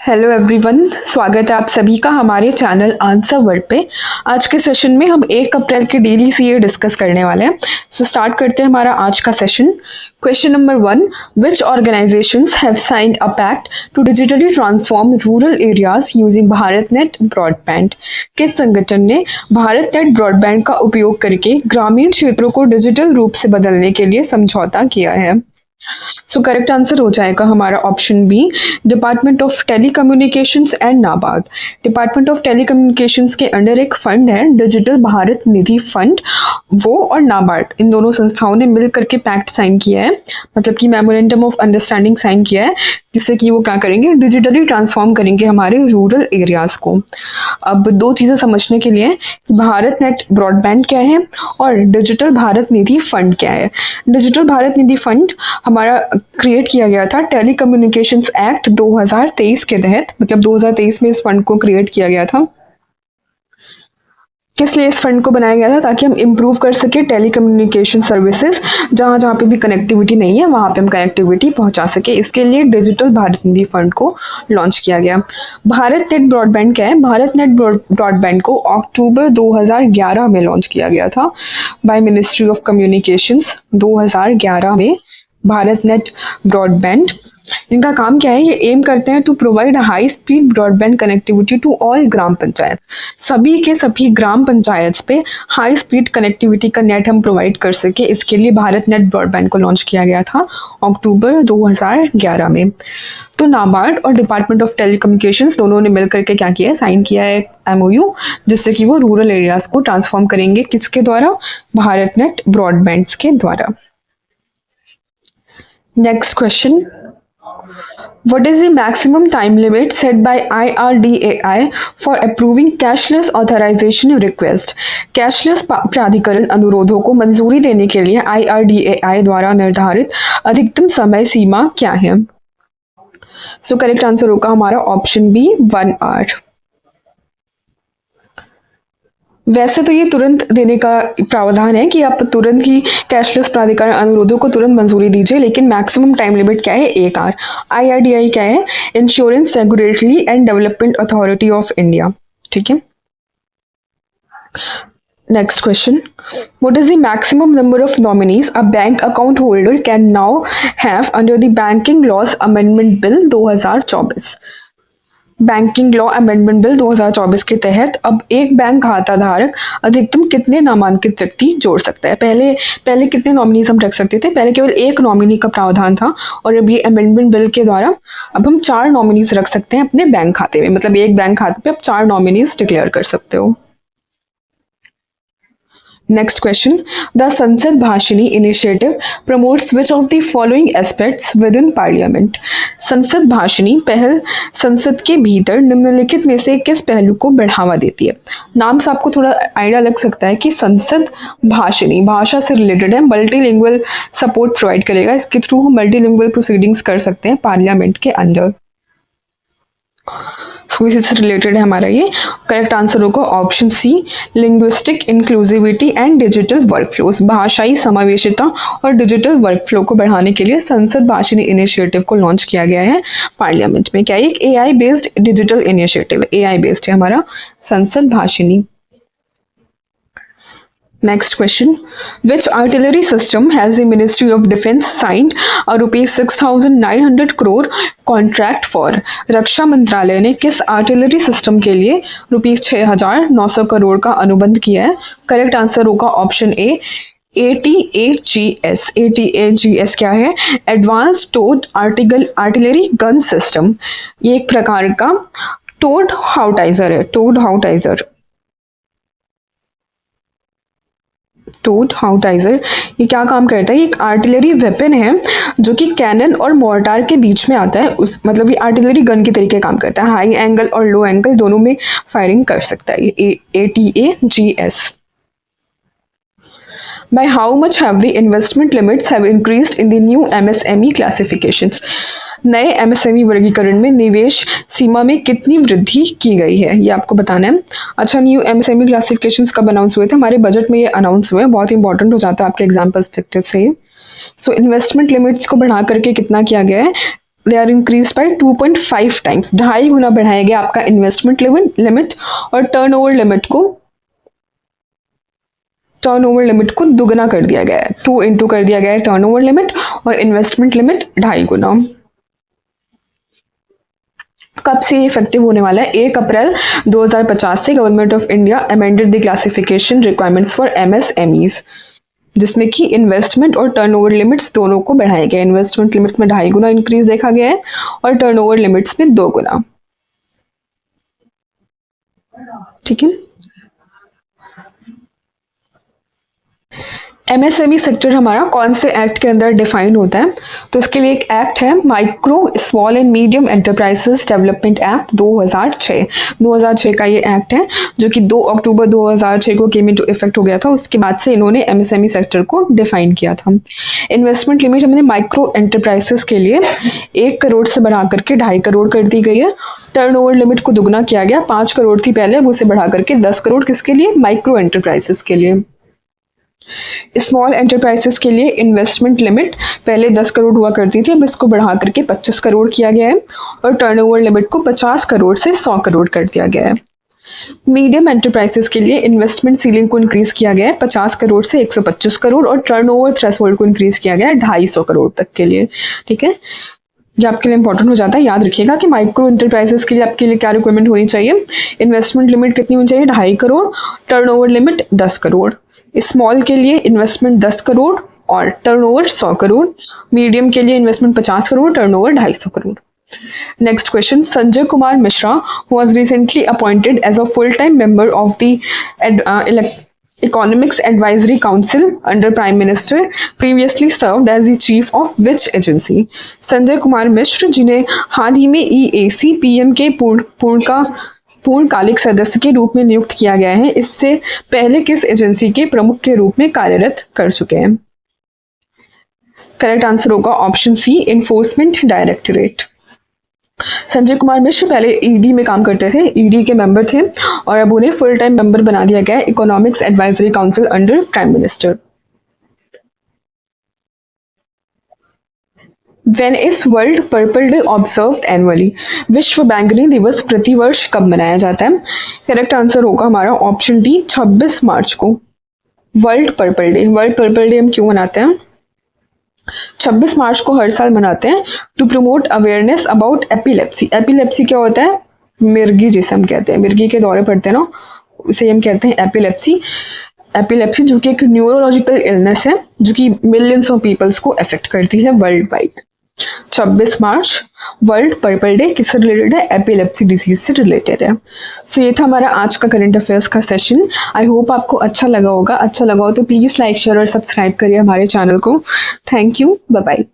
Hello everyone, स्वागत है आप सभी का हमारे चैनल आंसर वर्ड पे। आज के सेशन में हम 1 अप्रैल के डेली सीए डिस्कस करने वाले हैं। सो स्टार्ट करते हैं हमारा आज का session. Question number 1, which organisations have signed a pact to digitally transform rural areas using Bharat net broadband? किस संगठन ने भारत नेट ब्रॉडबैंड का उपयोग करके ग्रामीण क्षेत्रों को डिजिटल रूप से बदलने के लिए समझौता किया है? सो करेक्ट आंसर हो जाएगा हमारा option B, department of telecommunications and NABARD. Department of telecommunications के अंडर एक फंड है डिजिटल भारत निधि फंड, वो और नाबार्ड इन दोनों संस्थाओं ने मिल करके पैक्ट साइन किया है, मतलब कि मेमोरेंडम ऑफ अंडरस्टैंडिंग साइन किया है, जिससे कि वो क्या करेंगे, डिजिटली ट्रांसफॉर्म करेंगे हमारे रूरल एरियाज को। अब दो चीज़ें समझने के लिए, भारत नेट ब्रॉडबैंड क्या है और डिजिटल भारत निधि फंड क्या है। डिजिटल भारत निधि फंड हमारा क्रिएट किया गया था टेलीकम्युनिकेशंस एक्ट 2023 के तहत, मतलब 2023 में इस फंड को क्रिएट किया गया था। किस लिए इस फंड को बनाया गया था? ताकि हम इम्प्रूव कर सके टेलीकम्युनिकेशन सर्विसेज, जहाँ जहाँ पे भी कनेक्टिविटी नहीं है वहाँ पे हम कनेक्टिविटी पहुँचा सके। इसके लिए डिजिटल भारत निधि फंड को लॉन्च किया गया। भारत नेट ब्रॉडबैंड क्या है? भारत नेट ब्रॉडबैंड को अक्टूबर 2011 में लॉन्च किया गया था बाय मिनिस्ट्री ऑफ कम्युनिकेशंस। 2011 में भारत नेट ब्रॉडबैंड, इनका काम क्या है? ये एम करते हैं to provide high speed broadband connectivity to all gram panchayat. सभी के सभी ग्राम पंचायत पे हाई स्पीड कनेक्टिविटी का नेट हम प्रोवाइड कर सके, इसके लिए भारत नेट ब्रॉडबैंड को लॉन्च किया गया था अक्टूबर 2011 में। तो नाबार्ड और डिपार्टमेंट ऑफ टेलीकम्युनिकेशंस दोनों ने मिलकर के क्या किया है, साइन किया है MOU, जिससे कि वो रूरल एरियाज को ट्रांसफॉर्म करेंगे। किसके द्वारा? भारत नेट ब्रॉडबैंड के द्वारा। Next question, what is the maximum time limit set by IRDAI for approving cashless authorization request? Cashless प्राधिकरण अनुरोधों को मंजूरी देने के लिए IRDAI द्वारा निर्धारित अधिकतम समय सीमा क्या है? सो करेक्ट आंसर होगा हमारा ऑप्शन बी, 1 आवर। वैसे तो ये तुरंत देने का प्रावधान है कि आप तुरंत ही कैशलेस प्राधिकरण अनुरोधों को तुरंत मंजूरी दीजिए, लेकिन मैक्सिमम टाइम लिमिट क्या है? 1 आवर। IRDAI क्या है? Insurance regulatory and development authority of India. ठीक है। Next question, what is the maximum number of nominees a bank account holder can now have under the Banking Laws Amendment Bill 2024? Banking law amendment bill 2024 के तहत अब एक bank खाता धारक अधिकतम कितने नामांकित व्यक्ति जोड़ सकता है? पहले कितने नॉमिनीज हम रख सकते थे? पहले केवल एक नॉमिनी का प्रावधान था, और अब ये अमेंडमेंट बिल के द्वारा अब हम 4 नॉमिनीज रख सकते हैं अपने बैंक खाते में, मतलब एक बैंक खाते पे आप 4 नॉमिनीज डिक्लेयर कर सकते हो। Next question, the Sansad Bhashini initiative promotes which of the following aspects within parliament? संसद भाषिणी पहल संसद के भीतर निम्नलिखित में से किस पहलू को बढ़ावा देती है? नाम से आपको थोड़ा आइडिया लग सकता है कि संसद भाषिणी भाषा से रिलेटेड है, मल्टीलिंगुअल सपोर्ट प्रोवाइड करेगा। इसके थ्रू हम मल्टीलिंगुअल प्रोसीडिंग्स कर सकते हैं पार्लियामेंट के अंदर। इसी से रिलेटेड है हमारा ये। करेक्ट आंसर होगा option C, linguistic inclusivity and digital workflows. भाषाई समावेशिता और डिजिटल वर्कफ्लो को बढ़ाने के लिए संसद भाषिणी इनिशिएटिव को लॉन्च किया गया है पार्लियामेंट में। क्या एक AI बेस्ड डिजिटल इनिशिएटिव है, AI बेस्ड है हमारा संसद Bhashini. Next question, which artillery system has the Ministry of Defence signed a rupees 6,900 crore contract for? रक्षा मंत्रालय ने किस आर्टिलरी सिस्टम के लिए रुपीस 6,900 करोड़ का अनुबंध किया है? करेक्ट आंसर होगा ऑप्शन ए, ATAGS। ATAGS क्या है? Advanced towed artillery gun system. ये एक प्रकार का टोड हाउटाइजर है, टोड हाउटाइजर। टोड हाउटाइजर ये क्या काम करता है? ये एक आर्टिलरी वेपन है जो कि कैनन और मोर्टार के बीच में आता है, उस मतलब ये आर्टिलरी गन के तरीके काम करता है। हाई एंगल और लो एंगल दोनों में फायरिंग कर सकता है ये ATAGS। By how much have the investment limits have increased in the new MSME classifications? नए MSME वर्गीकरण में निवेश सीमा में कितनी वृद्धि की गई है, ये आपको बताना है। अच्छा, न्यू MSME क्लासिफिकेशंस कब अनाउंस हुए थे? हमारे बजट में ये अनाउंस हुए, बहुत इंपॉर्टेंट हो जाता है आपके एग्जाम पर्सपेक्टिव से। सो इन्वेस्टमेंट लिमिट्स को बढ़ा करके कितना किया गया है? They are increase by 2.5 times, 2.5 गुना बढ़ाया गया आपका इन्वेस्टमेंट लिमिट और टर्नओवर लिमिट को दुगना कर दिया गया है, 2 इंटू कर दिया गया है टर्नओवर लिमिट और इन्वेस्टमेंट लिमिट 2.5 गुना। कब से इफेक्टिव होने वाला है? 1 अप्रैल 2050 से government of India amended the classification requirements for MSMEs, जिसमें कि इन्वेस्टमेंट और टर्नओवर लिमिट्स दोनों को बढ़ाया गया। इन्वेस्टमेंट लिमिट्स में 2.5 गुना इंक्रीज देखा गया है और टर्नओवर लिमिट्स में 2 गुना। ठीक है। MSME सेक्टर हमारा कौन से एक्ट के अंदर डिफाइन होता है? तो इसके लिए एक एक्ट है, micro small and medium enterprises development act 2006 का ये एक्ट है, जो कि 2 अक्टूबर 2006 को केम इनटू इफेक्ट हो गया था। उसके बाद से इन्होंने MSME सेक्टर को डिफाइन किया था। इन्वेस्टमेंट लिमिट हमने माइक्रो एंटरप्राइजेस के लिए 1 करोड़ से बढ़ा करके 2.5 करोड़ कर दी गई है। टर्नओवर लिमिट को दुगना किया गया, 5 करोड़ थी पहले, अब उसे बढ़ा करके 10 करोड़, किसके लिए? माइक्रो एंटरप्राइजेस के लिए। स्मॉल एंटरप्राइजेस के लिए इन्वेस्टमेंट लिमिट पहले 10 करोड़ हुआ करती थी, अब इसको बढ़ा करके 25 करोड़ किया गया है और टर्नओवर लिमिट को 50 करोड़ से 100 करोड़ कर दिया गया है। मीडियम एंटरप्राइजेस के लिए इन्वेस्टमेंट सीलिंग को इंक्रीज किया गया है 50 करोड़ से 125 करोड़ और टर्नओवर थ्रेशोल्ड को इंक्रीज किया गया है 250 करोड़ तक के लिए। ठीक है, ये आपके लिए इंपॉर्टेंट हो जाता है। याद रखिएगा कि माइक्रो एंटरप्राइजेस के लिए आपके लिए क्या रिक्वायरमेंट होनी चाहिए? इन्वेस्टमेंट लिमिट कितनी होनी चाहिए? 2.5 crore, turnover limit 10 crore. Small के लिए इन्वेस्टमेंट 10 करोड़ और टर्नओवर 100 करोड़। मीडियम के लिए investment 50 crore, turnover 250 crore. Next question, Sanjay Kumar Mishra who was recently appointed as a full time member of the Economics Advisory Council under Prime Minister previously served as the chief of which agency? Sanjay Kumar Mishra, जिन्हें हाल ही में EAC PM के पूर्णकालिक सदस्य के रूप में नियुक्त किया गया है, इससे पहले किस एजेंसी के प्रमुख के रूप में कार्यरत कर चुके हैं? करेक्ट आंसर होगा option C, enforcement directorate. Sanjay Kumar Mishra पहले ईडी में काम करते थे, ईडी के मेंबर थे और अब उन्हें फुल टाइम मेंबर बना दिया गया है economics advisory council under prime minister. When is world purple day observed annually? विश्व बैंगनी दिवस प्रतिवर्ष कब मनाया जाता है? करेक्ट आंसर होगा हमारा ऑप्शन डी, 26 मार्च को। वर्ल्ड पर्पल डे हम क्यों मनाते हैं? 26 मार्च को हर साल मनाते हैं to promote awareness about epilepsy. Epilepsy क्या होता है? मिर्गी, जिसे हम कहते हैं, मिर्गी के दौरे पड़ते हैं ना, उसे हम कहते हैं एपिलेप्सी, जो कि एक न्यूरोलॉजिकल इलनेस है जो कि मिलियंस ऑफ पीपल्स को अफेक्ट करती है world wide. 26 March world purple day किससे रिलेटेड है? एपिलेप्सी डिजीज से रिलेटेड है। सो ये था हमारा आज का करंट अफेयर्स का सेशन। आई होप आपको अच्छा लगा होगा। अच्छा लगा हो तो प्लीज़ लाइक, शेयर और सब्सक्राइब करिए हमारे चैनल को। Thank you, bye bye.